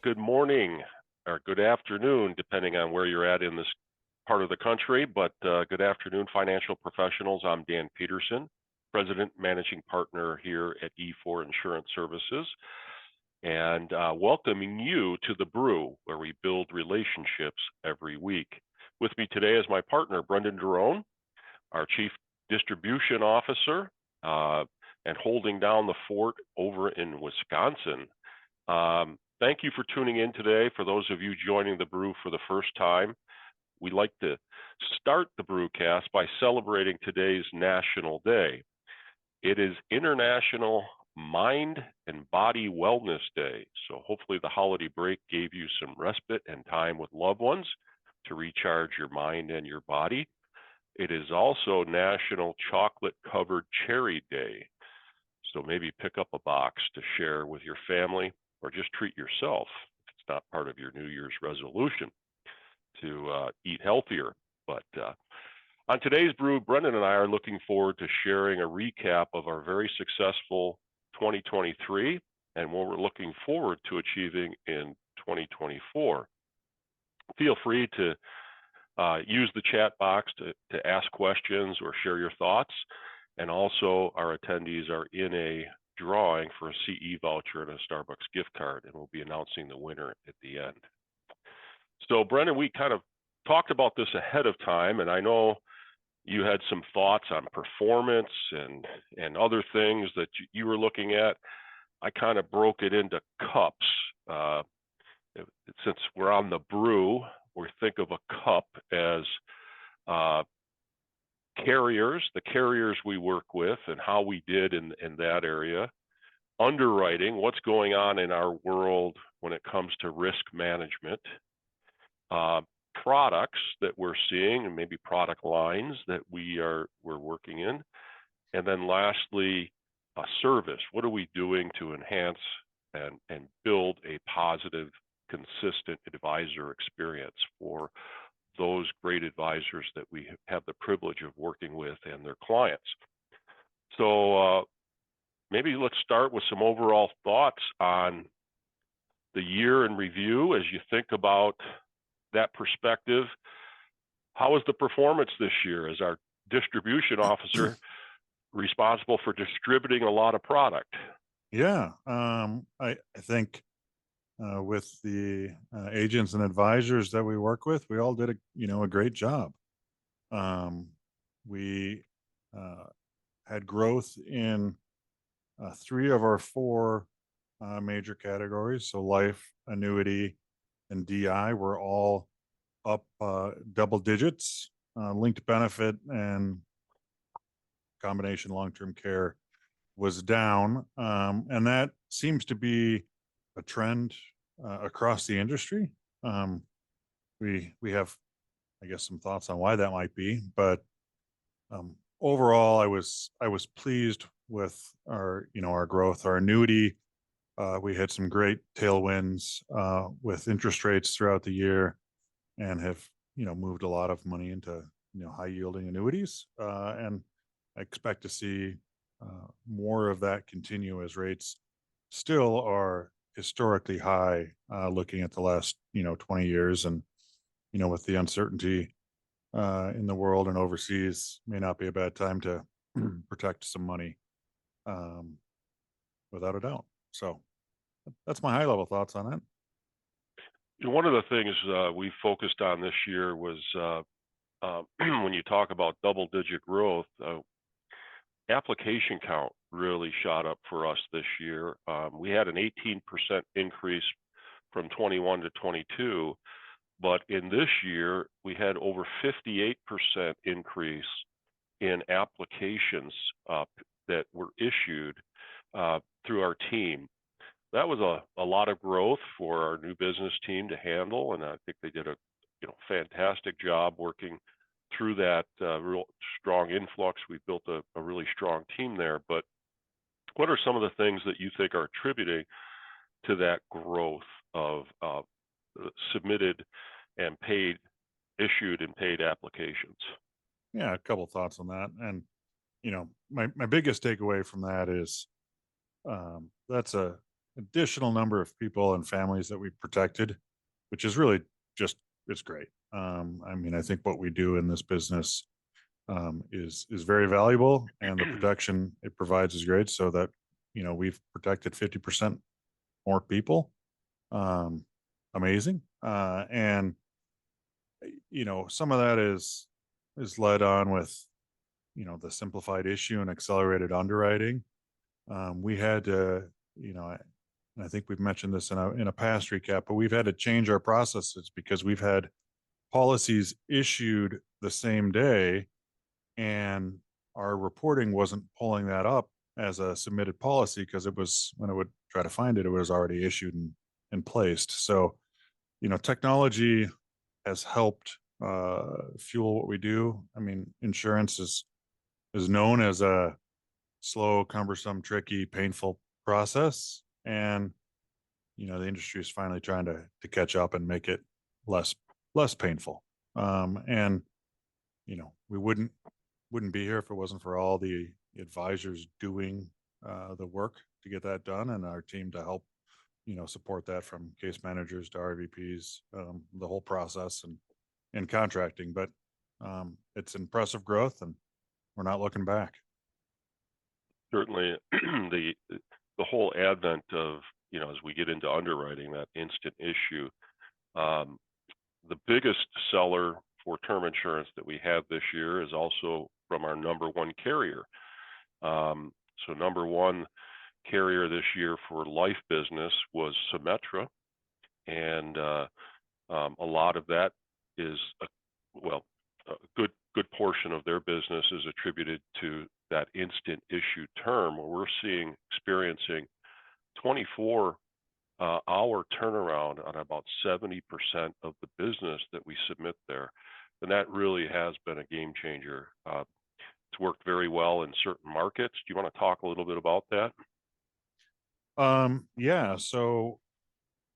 good morning or good afternoon, depending on where you're at in this part of the country. But good afternoon, financial professionals. I'm Dan Peterson, President, Managing Partner here at E4 Insurance Services, and welcoming you to the BREW, where we build relationships every week. With me today is my partner, Brendon DeRouin, our Chief Distribution Officer, and holding down the fort over in Wisconsin. Thank you for tuning in today. For those of you joining the BREW for the first time, we'd like to start the BREWcast by celebrating today's National Day. It is International Mind and Body Wellness Day, so hopefully the holiday break gave you some respite and time with loved ones to recharge your mind and your body. It is also National Chocolate Covered Cherry Day, so maybe pick up a box to share with your family or just treat yourself if it's not part of your New Year's resolution to eat healthier. But on today's BREW, Brendon and I are looking forward to sharing a recap of our very successful 2023 and what we're looking forward to achieving in 2024. Feel free to use the chat box to ask questions or share your thoughts. And also, our attendees are in a drawing for a CE voucher and a Starbucks gift card, and we'll be announcing the winner at the end. So, Brendon, we kind of talked about this ahead of time, and I know you had some thoughts on performance and other things that you were looking at. I kind of broke it into cups. Since we're on the BREW, we think of a cup as carriers, the carriers we work with and how we did in that area. Underwriting, what's going on in our world when it comes to risk management. Products that we're seeing and maybe product lines that we're working in. And then lastly, service. What are we doing to enhance and build a positive, consistent advisor experience for those great advisors that we have the privilege of working with and their clients. So maybe let's start with some overall thoughts on the year in review as you think about that perspective. How was the performance this year as our distribution officer responsible for distributing a lot of product? Yeah, I think with the agents and advisors that we work with, we all did a great job. We had growth in 3 of our 4 major categories. So life, annuity, and DI were all up double digits. Linked benefit and combination long-term care was down, and that seems to be a trend across the industry. We have, I guess, some thoughts on why that might be, but overall, I was pleased with our growth. Our annuity, we had some great tailwinds with interest rates throughout the year, and have moved a lot of money into high yielding annuities, and I expect to see more of that continue as rates still are historically high, looking at the last 20 years, and with the uncertainty in the world and overseas, may not be a bad time to protect some money, without a doubt. So that's my high level thoughts on it. One of the things we focused on this year was when you talk about double digit growth, application count really shot up for us this year. We had an 18% increase from 21 to 22, but in this year we had over 58% increase in applications that were issued through our team. That was a lot of growth for our new business team to handle, and I think they did a fantastic job working through that real strong influx. We built a really strong team there. But what are some of the things that you think are attributing to that growth of submitted and paid, issued and paid applications? Yeah, a couple thoughts on that. And my biggest takeaway from that is that's a additional number of people and families that we protected, which is really just it's great. I mean, I think what we do in this business is very valuable, and the protection it provides is great. So that we've protected 50% more people. Um, Amazing, and some of that is led on with the simplified issue and accelerated underwriting. We had to, and I think we've mentioned this in a past recap, but we've had to change our processes because we've had policies issued the same day, and our reporting wasn't pulling that up as a submitted policy because it was when it would try to find it, it was already issued and placed. So, technology has helped fuel what we do. I mean, insurance is known as a slow, cumbersome, tricky, painful process, and the industry is finally trying to catch up and make it less less painful. And we wouldn't be here if it wasn't for all the advisors doing the work to get that done, and our team to help support that, from case managers to RVPs, the whole process and contracting. But it's impressive growth, and we're not looking back. Certainly, the whole advent of, as we get into underwriting, that instant issue, the biggest seller for term insurance that we have this year is also from our number one carrier. So number one carrier this year for life business was Symetra, and a lot of that is a good portion of their business is attributed to that instant issue term, where we're experiencing 24-hour turnaround on about 70% of the business that we submit there, and that really has been a game changer. It's worked very well in certain markets. Do you want to talk a little bit about that? Yeah. So,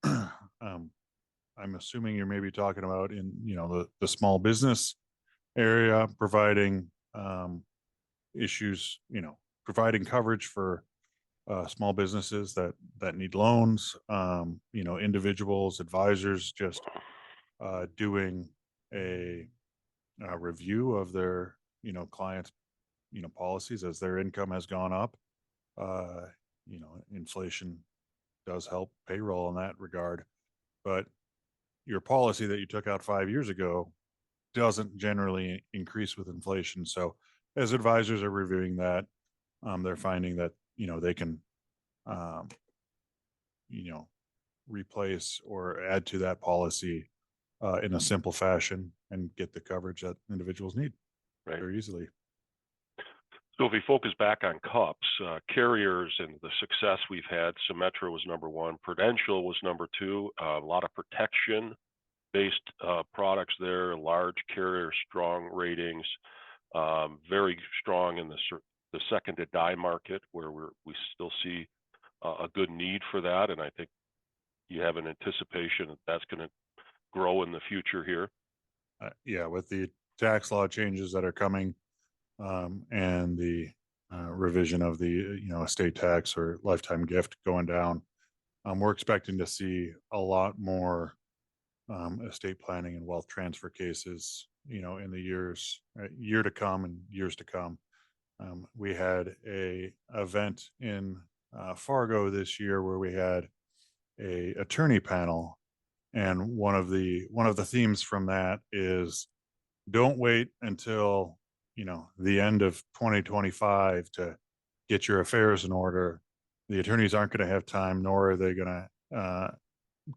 I'm assuming you're maybe talking about in the small business area, providing issues, providing coverage for small businesses that need loans, individuals, advisors, just doing a review of their clients policies as their income has gone up. uh Inflation does help payroll in that regard, but your policy that you took out 5 years ago doesn't generally increase with inflation. So as advisors are reviewing that, they're finding that they can um, you know replace or add to that policy in a simple fashion and get the coverage that individuals need Right. very easily. So if we focus back on cups, carriers and the success we've had, Symetra was number one, Prudential was number two, a lot of protection based products there, large carrier, strong ratings, very strong in the second to die market, where we still see a good need for that, and I think you have an anticipation that that's going to grow in the future here. Yeah, with the tax law changes that are coming, and the revision of the estate tax or lifetime gift going down, we're expecting to see a lot more estate planning and wealth transfer cases, in the year to come and years to come. We had a event in Fargo this year where we had a attorney panel, and one of the themes from that is, don't wait until the end of 2025 to get your affairs in order. The attorneys aren't going to have time, nor are they going to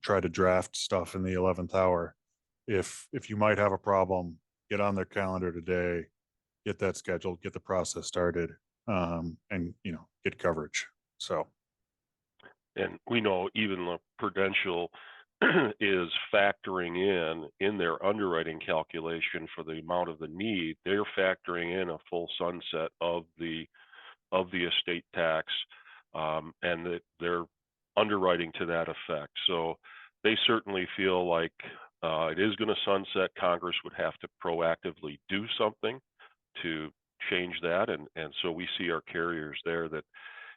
try to draft stuff in the 11th hour. If you might have a problem, get on their calendar today, get that scheduled, get the process started, and get coverage. So, And we know even the Prudential is factoring in their underwriting calculation for the amount of the need. They're factoring in a full sunset of the estate tax, and that they're underwriting to that effect. So they certainly feel like it is going to sunset. Congress would have to proactively do something to change that, and so we see our carriers there that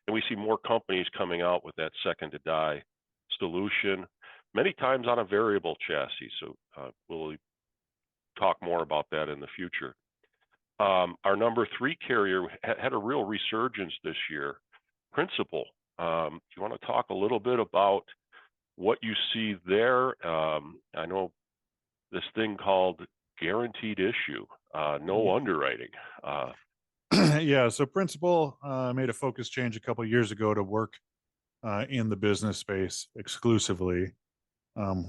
And we see more companies coming out with that second to die solution, many times on a variable chassis. So we'll talk more about that in the future. Our number three carrier had a real resurgence this year, Principal. Do you want to talk a little bit about what you see there? I know this thing called guaranteed issue, no underwriting. Yeah, so Principal made a focus change a couple years ago to work in the business space exclusively,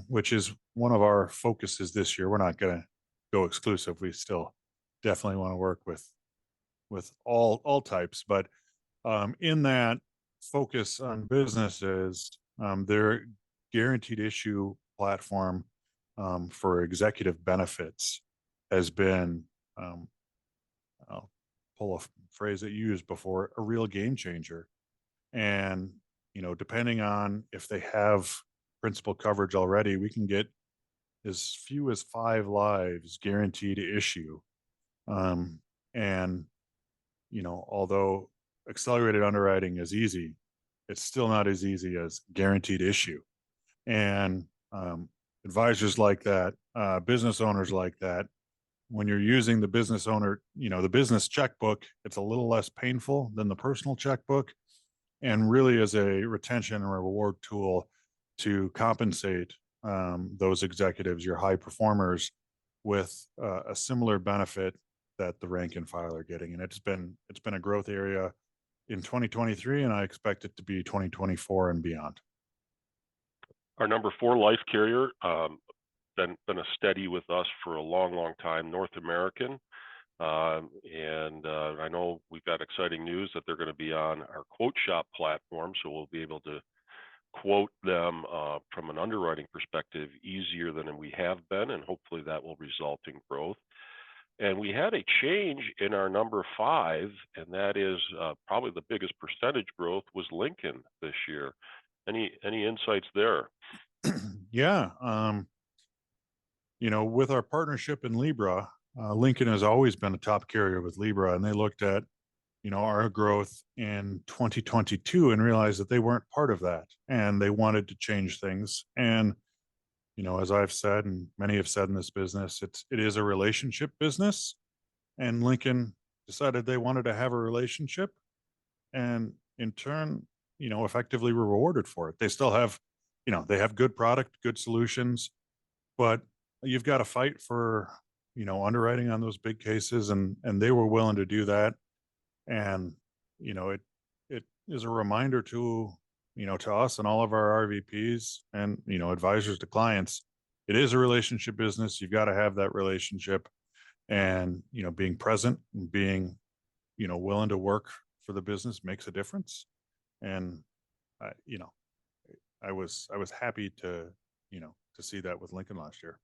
which is one of our focuses this year. We're not going to go exclusive. We still definitely want to work with all types, but in that focus on businesses, their guaranteed issue platform for executive benefits has been, I'll pull a phrase that you used before, a real game changer. And, depending on if they have principal coverage already, we can get as few as 5 lives guaranteed to issue. And, although accelerated underwriting is easy, it's still not as easy as guaranteed issue. And advisors like that, business owners like that, when you're using the business owner, the business checkbook, it's a little less painful than the personal checkbook, and really is a retention and reward tool to compensate those executives, your high performers, with a similar benefit that the rank and file are getting. And it's been a growth area in 2023, and I expect it to be 2024 and beyond. Our number four life carrier, been a steady with us for a long time, North American. And I know we've got exciting news that they're going to be on our quote shop platform, so we'll be able to quote them from an underwriting perspective easier than we have been, and hopefully that will result in growth. And we had a change in our number five, and that is probably the biggest percentage growth was Lincoln this year. Any insights there? Yeah. With our partnership in Libra, Lincoln has always been a top carrier with Libra, and they looked at, our growth in 2022 and realized that they weren't part of that, and they wanted to change things. And, as I've said, and many have said in this business, it is a relationship business, and Lincoln decided they wanted to have a relationship, and in turn, effectively rewarded for it. They still have, they have good product, good solutions, but you've got to fight for, underwriting on those big cases, and they were willing to do that. And, it is a reminder to, to us and all of our RVPs and, advisors to clients, it is a relationship business. You've got to have that relationship, and, being present and being, willing to work for the business makes a difference. And, I, you know, I was happy to, to see that with Lincoln last year.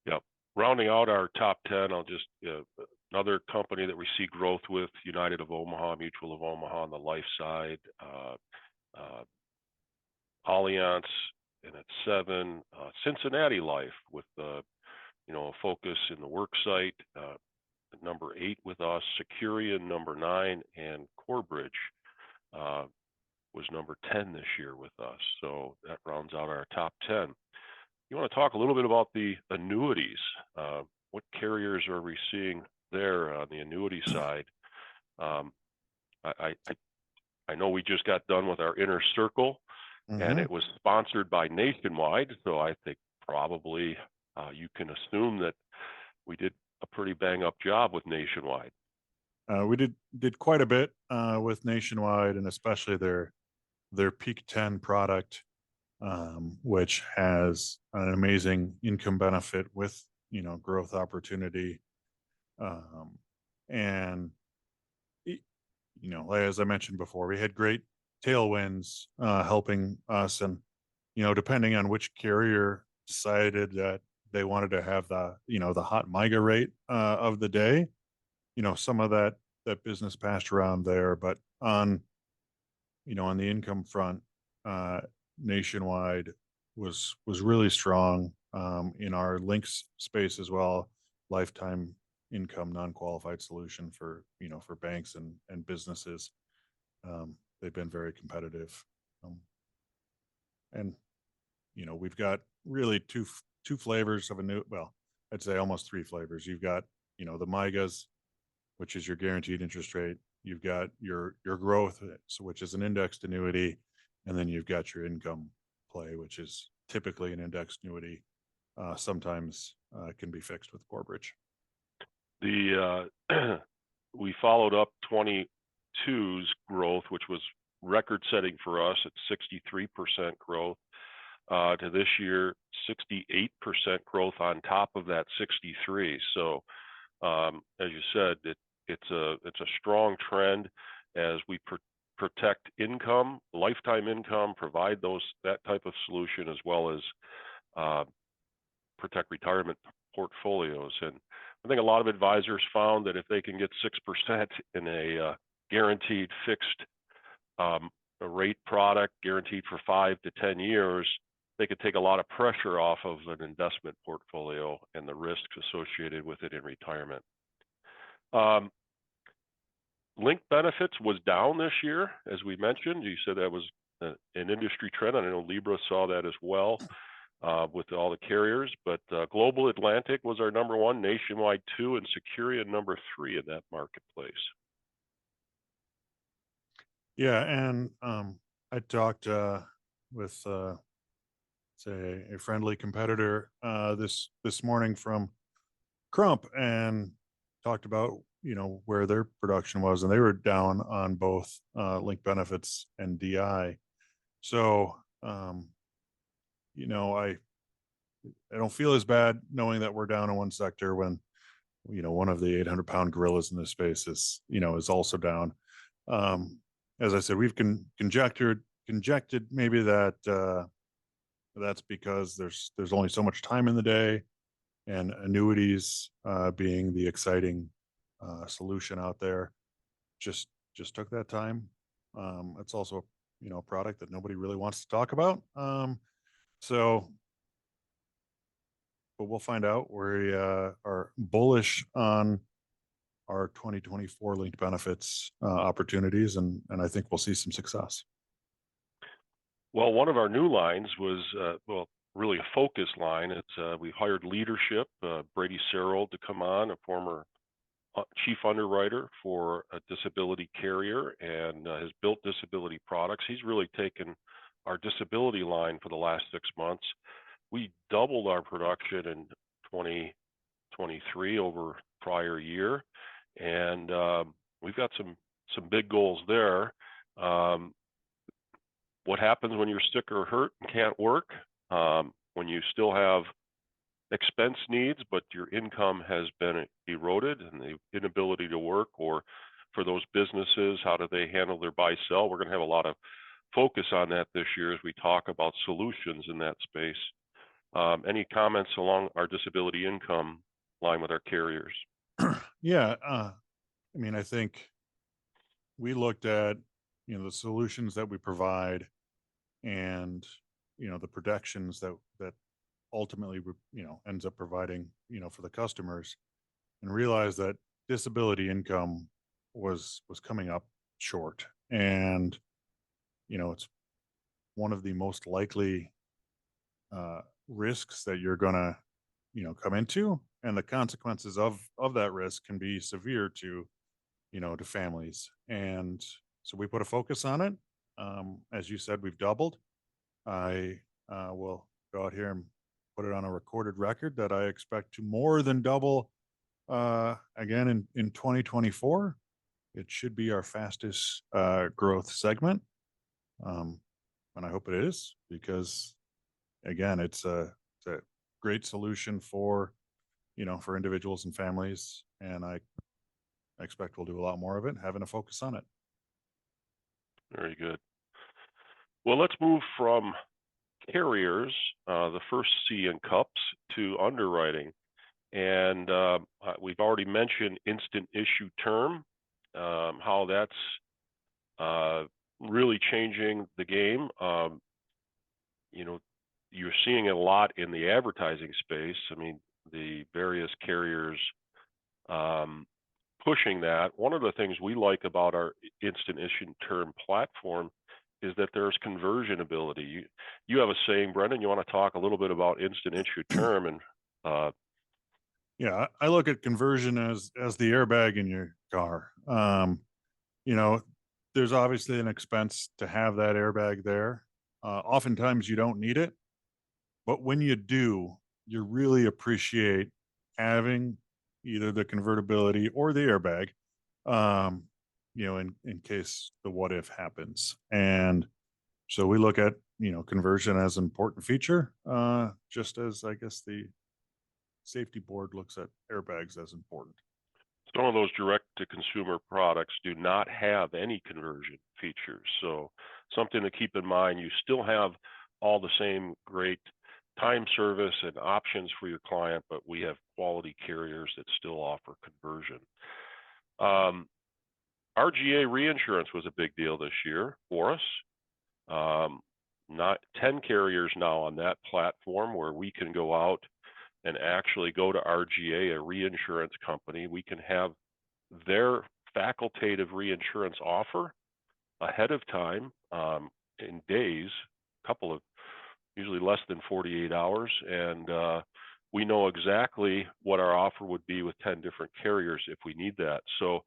Yep. Rounding out our top 10, I'll just, another company that we see growth with, United of Omaha, Mutual of Omaha on the life side, Allianz, and at 7, Cincinnati Life with, a focus in the work site, at number 8 with us, Securian number 9, and Corebridge was number 10 this year with us. So that rounds out our top 10. You want to talk a little bit about the annuities? What carriers are we seeing there on the annuity side? I know we just got done with our inner circle, and it was sponsored by Nationwide. So I think probably you can assume that we did a pretty bang up job with Nationwide. We did quite a bit with Nationwide, and especially their Peak 10 product, which has an amazing income benefit with, growth opportunity. And, as I mentioned before, we had great tailwinds helping us. And, depending on which carrier decided that they wanted to have the hot MIGA rate of the day, some of that business passed around there. But on the income front, Nationwide was really strong in our links space as well. Lifetime income non-qualified solution for for banks and businesses. they've been very competitive. Um, and we've got really two flavors of a new. Well, I'd say almost three flavors. You've got the MIGAs, which is your guaranteed interest rate. You've got your growth, which is an indexed annuity, and then you've got your income play, which is typically an indexed annuity. Sometimes can be fixed with Corebridge. The we followed up 22's growth, which was record-setting for us at 63% growth, to this year 68% growth on top of that 63. So, as you said, it's a strong trend as we protect income, lifetime income, provide that type of solution, as well as protect retirement portfolios. And I think a lot of advisors found that if they can get 6% in a guaranteed fixed rate product, guaranteed for 5 to 10 years, they could take a lot of pressure off of an investment portfolio and the risks associated with it in retirement. Linked benefits was down this year, as we mentioned. You said that was an industry trend. I know Libra saw that as well with all the carriers, but Global Atlantic was our number one, Nationwide 2, and Securia number 3 in that marketplace. Yeah, and I talked with say a friendly competitor this morning from Crump, and talked about where their production was, and they were down on both linked benefits and DI. So I don't feel as bad knowing that we're down in one sector when one of the 800-pound gorillas in this space is also down. As I said, we've conjectured maybe that that's because there's only so much time in the day, and annuities being the exciting solution out there just took that time. It's also a product that nobody really wants to talk about. So, but we'll find out. We are bullish on our 2024 linked benefits opportunities, and I think we'll see some success. Well, one of our new lines was, really a focus line. It's we hired leadership, Brady Searle, to come on, a former chief underwriter for a disability carrier, and has built disability products. He's really taken our disability line for the last 6 months. We doubled our production in 2023 over prior year, and we've got some big goals there. What happens when you're sick or hurt and can't work? When you still have expense needs, but your income has been eroded, and the inability to work, or for those businesses, how do they handle their buy-sell? We're going to have a lot of focus on that this year as we talk about solutions in that space. Any comments along our disability income line with our carriers? Yeah, I think we looked at the solutions that we provide, and the protections that ultimately ends up providing for the customers, and realized that disability income was coming up short, and it's one of the most likely risks that you're gonna come into, and the consequences of that risk can be severe to to families. And so we put a focus on it. As you said, we've doubled. I will go out here and put it on a recorded record that I expect to more than double again in 2024. It should be our fastest growth segment, and I hope it is, because again, it's a great solution for for individuals and families, and I expect we'll do a lot more of it, having a focus on it. Very good. Well, let's move from carriers, the first C in cups, to underwriting. And we've already mentioned instant issue term, how that's really changing the game. You're seeing it a lot in the advertising space. I mean, the various carriers pushing that. One of the things we like about our instant issue term platform is that there's conversion ability. You have a saying, Brendan. You want to talk a little bit about instant issue term and uh, Yeah, I look at conversion as the airbag in your car. You know, there's obviously an expense to have that airbag there. Oftentimes you don't need it, but when you do, you really appreciate having either the convertibility or the airbag, um, in case the what if happens. And so we look at, conversion as an important feature, just as I guess the safety board looks at airbags as important. some of those direct to consumer products do not have any conversion features. So something to keep in mind, you still have all the same great time service and options for your client, but we have quality carriers that still offer conversion. RGA reinsurance was a big deal this year for us. Not 10 carriers now on that platform where we can go out and actually go to RGA, a reinsurance company. We can have their facultative reinsurance offer ahead of time, in days, a couple of usually less than 48 hours, and we know exactly what our offer would be with 10 different carriers if we need that. So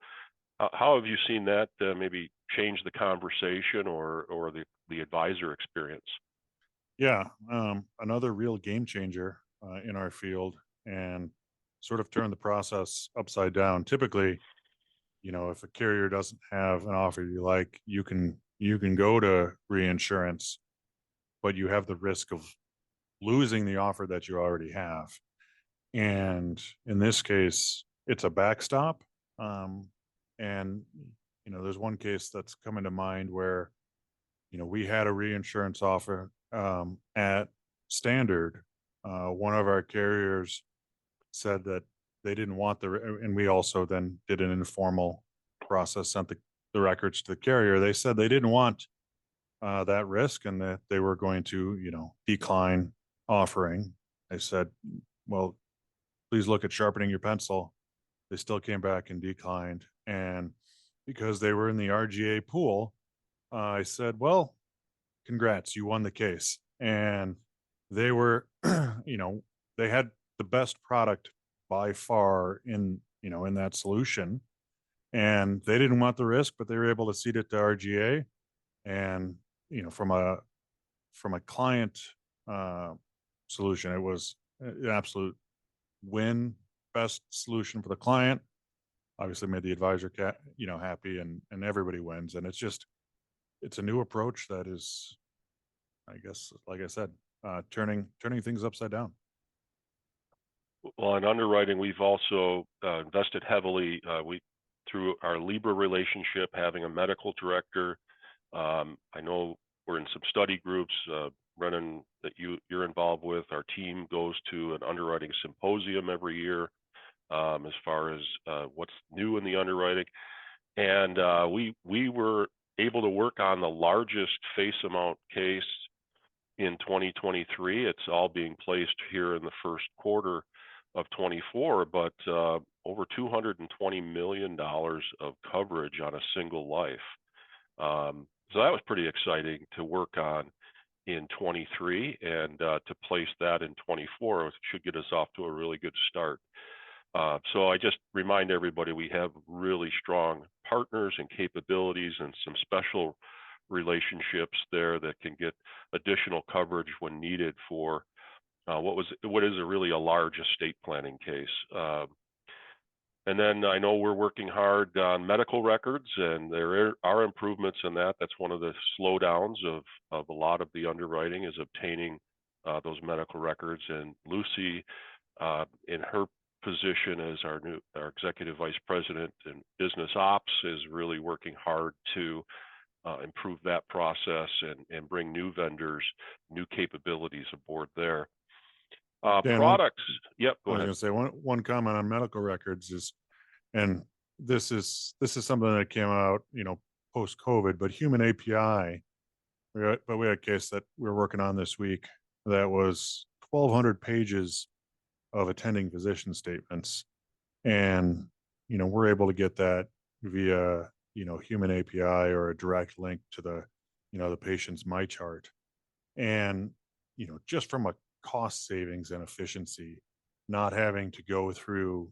how have you seen that maybe change the conversation or the advisor experience? Yeah, another real game changer in our field, and sort of turn the process upside down. Typically, if a carrier doesn't have an offer you like, you can go to reinsurance, but you have the risk of losing the offer that you already have. And in this case, it's a backstop. And there's one case that's coming to mind where we had a reinsurance offer at standard. One of our carriers said that they didn't want and we also then did an informal process, sent the records to the carrier. They said they didn't want that risk and that they were going to, decline offering. They said, well, please look at sharpening your pencil. They still came back and declined. And because they were in the RGA pool, I said, well, congrats, you won the case. And they were, they had the best product by far in that solution. And they didn't want the risk, but they were able to cede it to RGA. And, from a client uh, solution, it was an absolute win, best solution for the client. Obviously made the advisor happy, and everybody wins. And it's a new approach that is, I guess, like I said, turning things upside down. Well, in underwriting, we've also invested heavily. We through our Libra relationship, having a medical director. I know we're in some study groups, Brennan, that you're involved with. Our team goes to an underwriting symposium every year, as far as what's new in the underwriting. And we were able to work on the largest face amount case in 2023. It's all being placed here in the first quarter of 24, but over $220 million of coverage on a single life. So that was pretty exciting to work on in 23, and to place that in 24 should get us off to a really good start. So I just remind everybody we have really strong partners and capabilities and some special relationships there that can get additional coverage when needed for what is really a large estate planning case. And then I know we're working hard on medical records, and there are improvements in that. That's one of the slowdowns of a lot of the underwriting is obtaining those medical records. And Lucy, in her position as our executive vice president in business ops, is really working hard to improve that process and bring new vendors, new capabilities aboard there. Dan, Products. Yep, I go was ahead. going to say one comment on medical records is, and this is something that came out, post COVID, but human API. We had a case that we were working on this week that was 1,200 pages of attending physician statements, and we're able to get that via, human API or a direct link to the patient's my chart. And, just from a cost savings and efficiency, not having to go through,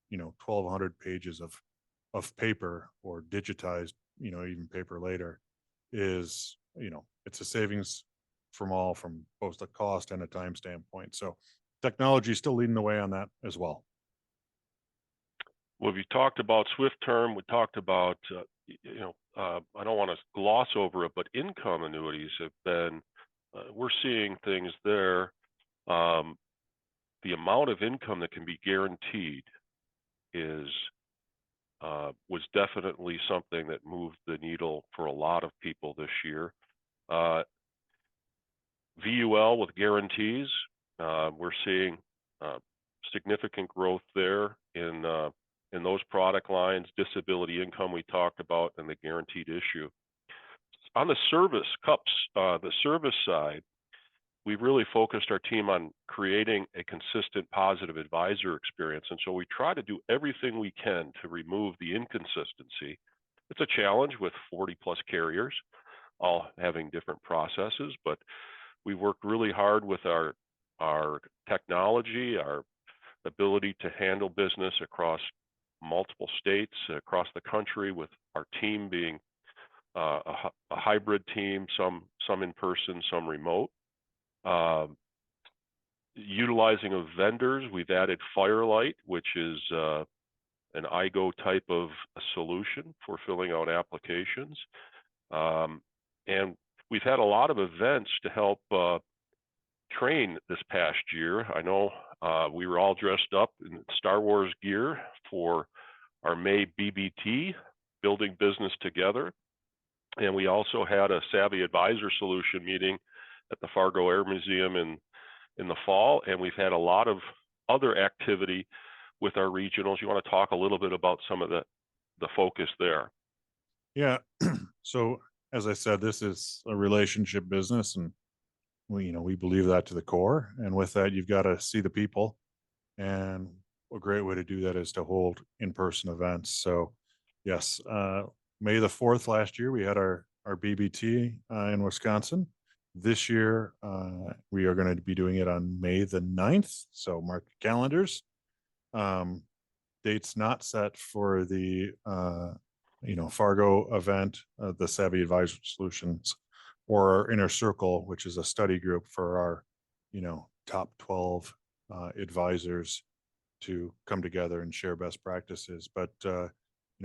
1,200 pages of paper or digitized, even paper later is, it's a savings from both a cost and a time standpoint. So technology is still leading the way on that as well. Well, we talked about Swift Term. We talked about, I don't want to gloss over it, but income annuities have been, we're seeing things there. The amount of income that can be guaranteed is was definitely something that moved the needle for a lot of people this year. VUL with guarantees, we're seeing significant growth there in those product lines. Disability income we talked about, and the guaranteed issue. On the service cups, the service side, we've really focused our team on creating a consistent positive advisor experience. And so we try to do everything we can to remove the inconsistency. It's a challenge with 40 plus carriers, all having different processes, but we worked really hard with our technology, our ability to handle business across multiple states, across the country, with our team being a hybrid team, some in person, some remote. Utilizing of vendors, we've added Firelight, which is an IGO type of a solution for filling out applications. And we've had a lot of events to help train this past year. I know we were all dressed up in Star Wars gear for our May BBT, Building Business Together. And we also had a Savvy Advisor Solution meeting at the Fargo Air Museum in the fall. And we've had a lot of other activity with our regionals. You want to talk a little bit about some of the focus there? Yeah. So as I said, this is a relationship business, and we believe that to the core. And with that, you've got to see the people. And a great way to do that is to hold in-person events. So yes, May the 4th last year, we had our BBT in Wisconsin. This year, we are going to be doing it on May the 9th. So mark your calendars. Dates not set for the, Fargo event, the Savvy Advisor Solutions, or our Inner Circle, which is a study group for our, top 12 advisors to come together and share best practices. But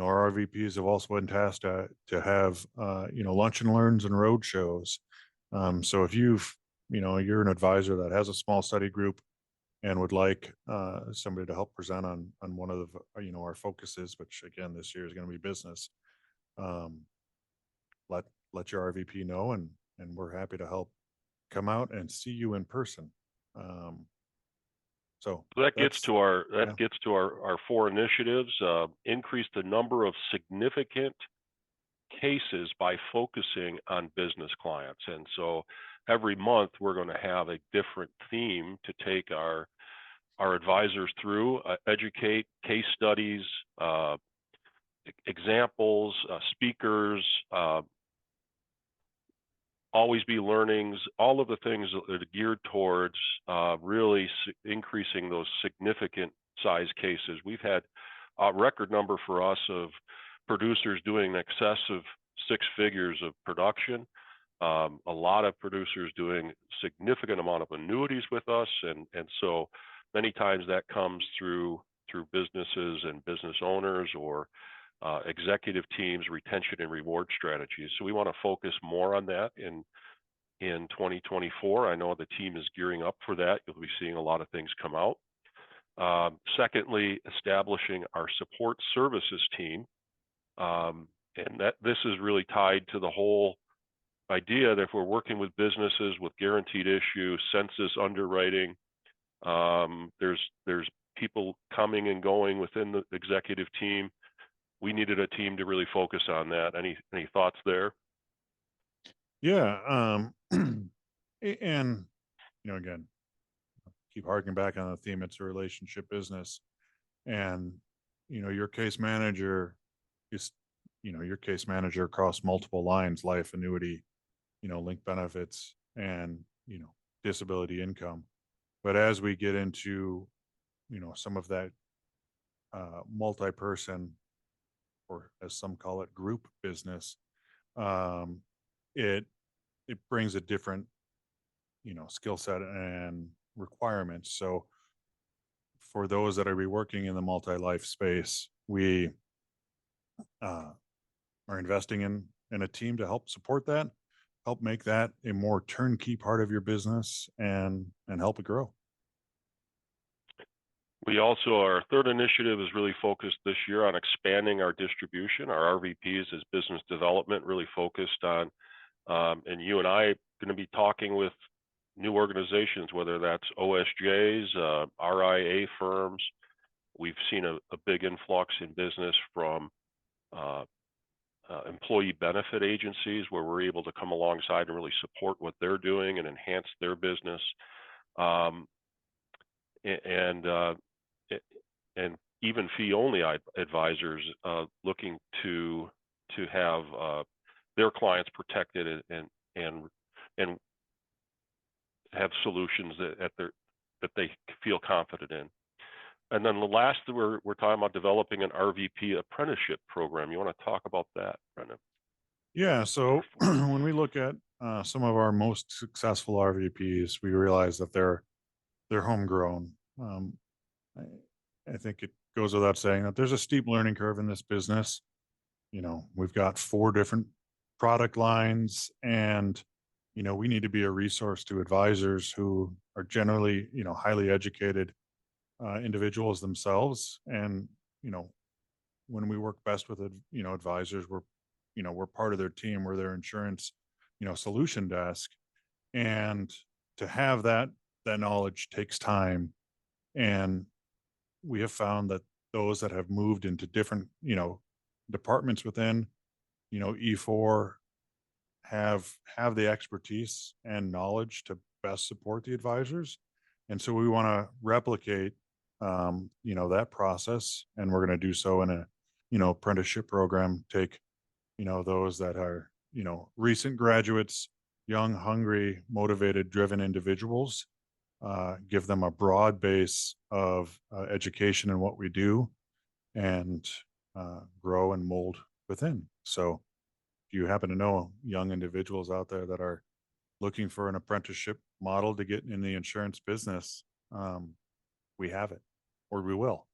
our RVPs have also been tasked to have lunch and learns and road shows. So if you're an advisor that has a small study group and would like somebody to help present on one of the our focuses, which again this year is going to be business, let your RVP know, and we're happy to help come out and see you in person. So that gets to our 4 initiatives. Increase the number of significant cases by focusing on business clients. And so every month we're going to have a different theme to take our advisors through, educate, case studies, examples, speakers, always be learnings, all of the things that are geared towards really increasing those significant size cases. We've had a record number for us of producers doing in excess of 6 figures of production. A lot of producers doing significant amount of annuities with us, and so many times that comes through businesses and business owners or executive teams, retention and reward strategies. So we want to focus more on that in 2024. I know the team is gearing up for that. You'll be seeing a lot of things come out. Secondly, establishing our support services team. And that this is really tied to the whole idea that if we're working with businesses with guaranteed issue, census underwriting, there's people coming and going within the executive team. We needed a team to really focus on that. Any thoughts there? Yeah. And, again, keep harking back on the theme. It's a relationship business. And, your case manager is, your case manager across multiple lines, life, annuity, linked benefits, and, disability income. But as we get into, some of that multi-person, or as some call it, group business, um, it it brings a different, skill set and requirements. So for those that are be working in the multi-life space, we uh, are investing in a team to help support that, help make that a more turnkey part of your business, and help it grow. We also, our third initiative is really focused this year on expanding our distribution. Our RVPs is business development, really focused on, and you and I are going to be talking with new organizations, whether that's OSJs, RIA firms. We've seen a big influx in business from employee benefit agencies, where we're able to come alongside and really support what they're doing and enhance their business. Um, and and even fee-only advisors looking to have their clients protected and and have solutions that they feel confident in. And then the last, we're talking about developing an RVP apprenticeship program. You want to talk about that, Brendon? Yeah. So when we look at some of our most successful RVPs, we realize that they're homegrown. I, I think it goes without saying that there's a steep learning curve in this business. We've got 4 different product lines, and we need to be a resource to advisors who are generally, highly educated individuals themselves. And when we work best with advisors, we're part of their team, we're their insurance solution desk. And to have that knowledge takes time. And we have found that those that have moved into different departments within E4 have the expertise and knowledge to best support the advisors. And so we want to replicate that process, and we're going to do so in a apprenticeship program. Take those that are recent graduates, young, hungry, motivated, driven individuals, give them a broad base of education in what we do, and grow and mold within. So if you happen to know young individuals out there that are looking for an apprenticeship model to get in the insurance business, we have it, or we will,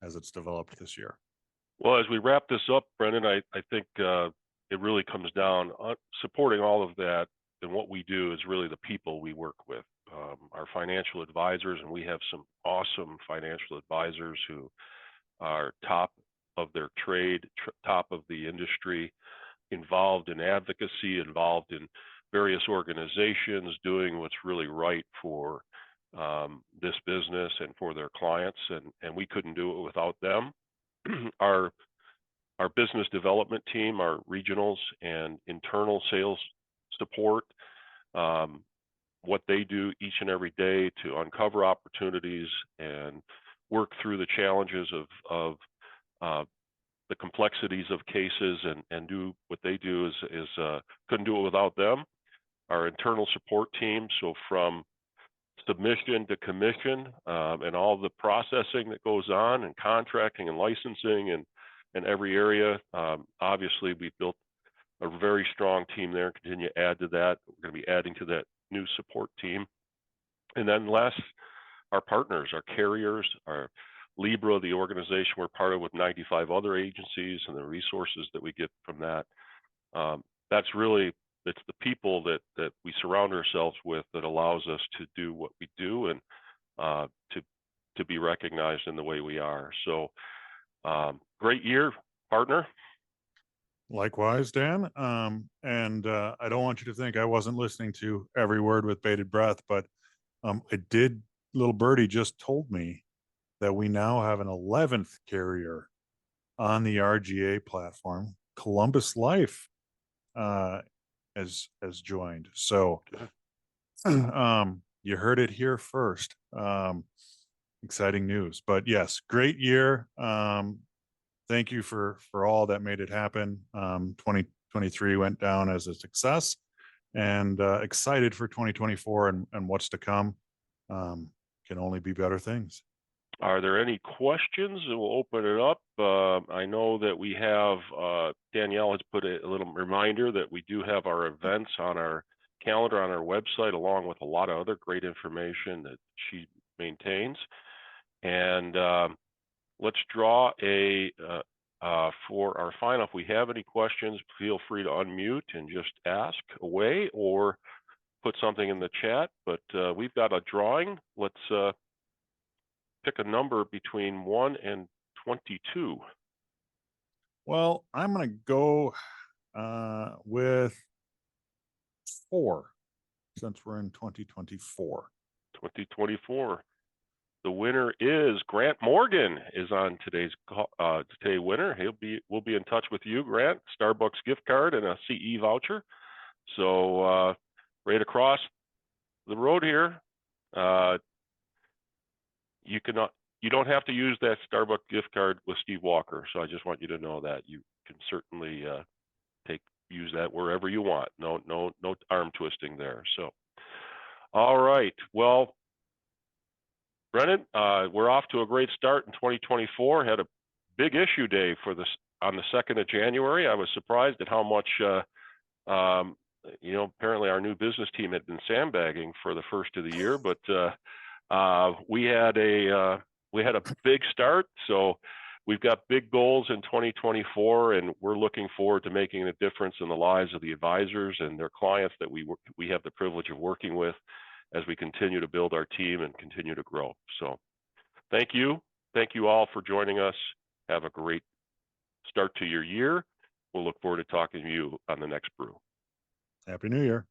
as it's developed this year. Well, as we wrap this up, Brendon, I think it really comes down supporting all of that, and what we do is really the people we work with, our financial advisors, and we have some awesome financial advisors who are top of their trade, top of the industry, involved in advocacy, involved in various organizations, doing what's really right for this business and for their clients, and we couldn't do it without them. our business development team, our regionals and internal sales support, what they do each and every day to uncover opportunities and work through the challenges of the complexities of cases, and do what they do is couldn't do it without them. Our internal support team, so from submission to commission, and all the processing that goes on, and contracting and licensing, and in every area. Obviously, we've built a very strong team there, continue to add to that. We're going to be adding to that new support team. And then last, our partners, our carriers, our Libra, the organization we're part of with 95 other agencies, and the resources that we get from that. That's really, it's the people that we surround ourselves with that allows us to do what we do, and to be recognized in the way we are. So great year, partner. Likewise, Dan. And I don't want you to think I wasn't listening to every word with bated breath, but it did. Little birdie just told me that we now have an 11th carrier on the RGA platform. Columbus Life has joined. So you heard it here first. exciting news. But yes, great year. Thank you for all that made it happen. 2023 went down as a success, and excited for 2024 and what's to come. Can only be better things. Are there any questions? And we'll open it up. I know that we have, Danielle has put a little reminder that we do have our events on our calendar on our website, along with a lot of other great information that she maintains. And let's draw for our final. If we have any questions, feel free to unmute and just ask away or put something in the chat. But we've got a drawing. Let's pick a number between 1 and 22. Well, I'm going to go with 4, since we're in 2024. 2024. The winner is Grant Morgan is on today's today winner. We'll be in touch with you, Grant. Starbucks gift card and a CE voucher. So right across the road here, you don't have to use that Starbucks gift card with Steve Walker. So I just want you to know that you can certainly use that wherever you want. No arm twisting there. So, all right. Well, Brendon, we're off to a great start in 2024. Had a big issue day on the 2nd of January. I was surprised at how much, apparently our new business team had been sandbagging for the first of the year, but we had a big start. So we've got big goals in 2024, and we're looking forward to making a difference in the lives of the advisors and their clients that we have the privilege of working with as we continue to build our team and continue to grow. So thank you. Thank you all for joining us. Have a great start to your year. We'll look forward to talking to you on the next brew. Happy New Year.